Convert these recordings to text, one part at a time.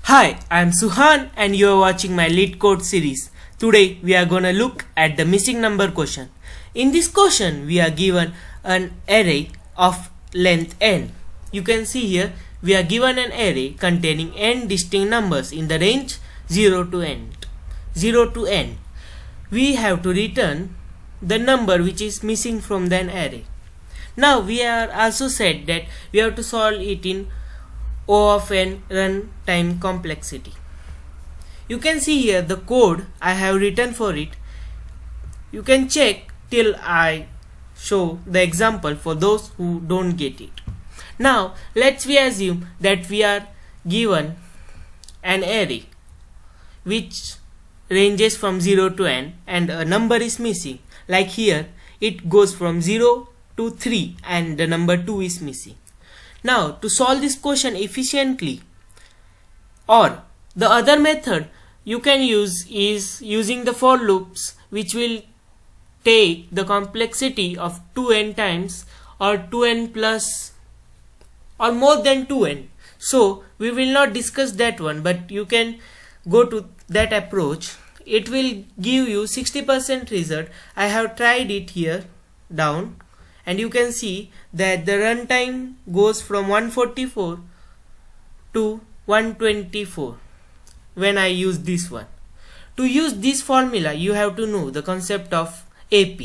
Hi, I am Suhan and you are watching my LeetCode series. Today we are gonna look at the missing number question. In this question we are given an array of length n. You can see here we are given an array containing n distinct numbers in the range 0 to n. We have to return the number which is missing from the array. Now we are also said that we have to solve it in O of n runtime complexity. You can see here the code I have written for it. You can check till I show the example for those who don't get it. Now let's assume that we are given an array which ranges from 0 to n and a number is missing. Like here it goes from 0 to 3 and the number 2 is missing. Now to solve this question efficiently, or the other method you can use is using the for loops, which will take the complexity of 2n times or 2n plus or more than 2n. So we will not discuss that one, but you can go to that approach. It will give you 60% result. I have tried it here down, and you can see that the runtime goes from 144 to 124 when I use this one. To use this formula you have to know the concept of AP.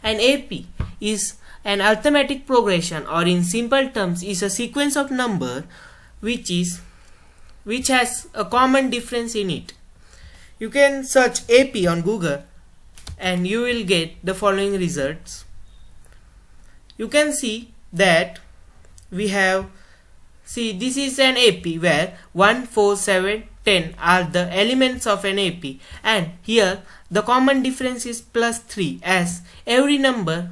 An AP is an arithmetic progression, or in simple terms is a sequence of number which has a common difference in it. You can search AP on Google and you will get the following results. You can see that we have, this is an AP where 1, 4, 7, 10 are the elements of an AP, and here the common difference is plus 3, as every number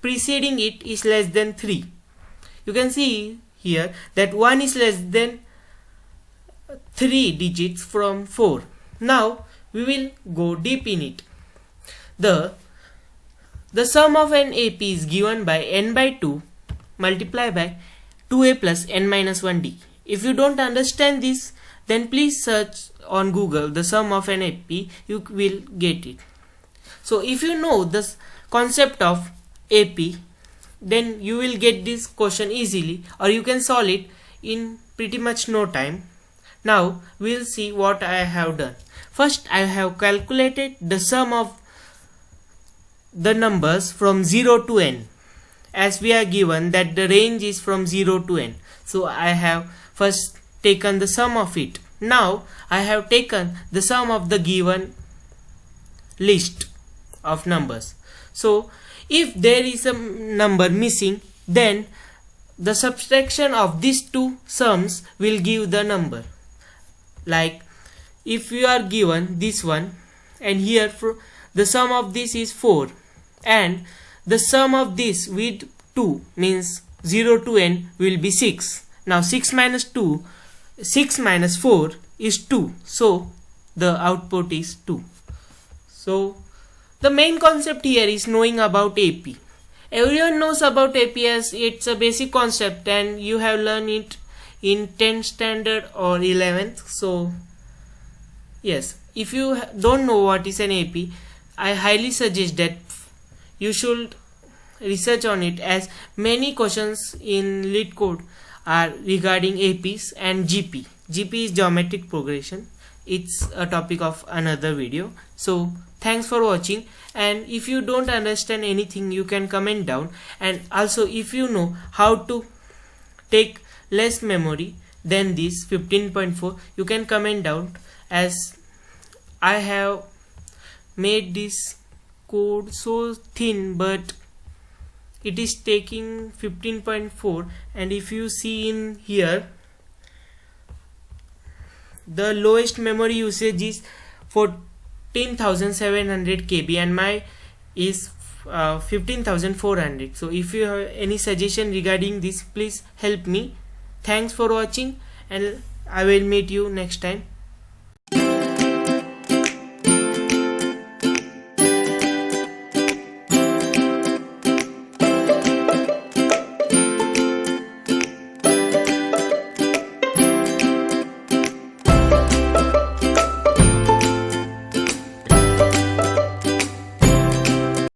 preceding it is less than 3. You can see here that 1 is less than 3 digits from 4. Now we will go deep in it. The sum of an AP is given by n by 2 multiplied by 2a plus n minus 1d. If you don't understand this, then please search on Google the sum of an AP, you will get it. So if you know this concept of AP, then you will get this question easily, or you can solve it in pretty much no time. Now we'll see what I have done. First I have calculated the sum of the numbers from 0 to n, as we are given that the range is from 0 to n. So I have first taken the sum of it. Now I have taken the sum of the given list of numbers. So if there is a number missing, then the subtraction of these two sums will give the number. Like if you are given this one, and here the sum of this is 4, and the sum of this with 2 means 0 to n will be 6. Now 6 minus 4 is 2, so the output is 2. So the main concept here is knowing about AP. Everyone knows about AP as it's a basic concept, and you have learned it in 10th standard or 11th. So yes, if you don't know what is an AP, I highly suggest that you should research on it, as many questions in LeetCode are regarding APs and GP. GP is geometric progression. It's a topic of another video. So thanks for watching, and if you don't understand anything you can comment down, and also if you know how to take less memory than this 15.4, you can comment down, as I have made this code so thin, but it is taking 15.4, and if you see in here the lowest memory usage is 14,700 KB and my is 15,400. so if you have any suggestion regarding this, please help me. Thanks for watching, and I will meet you next time.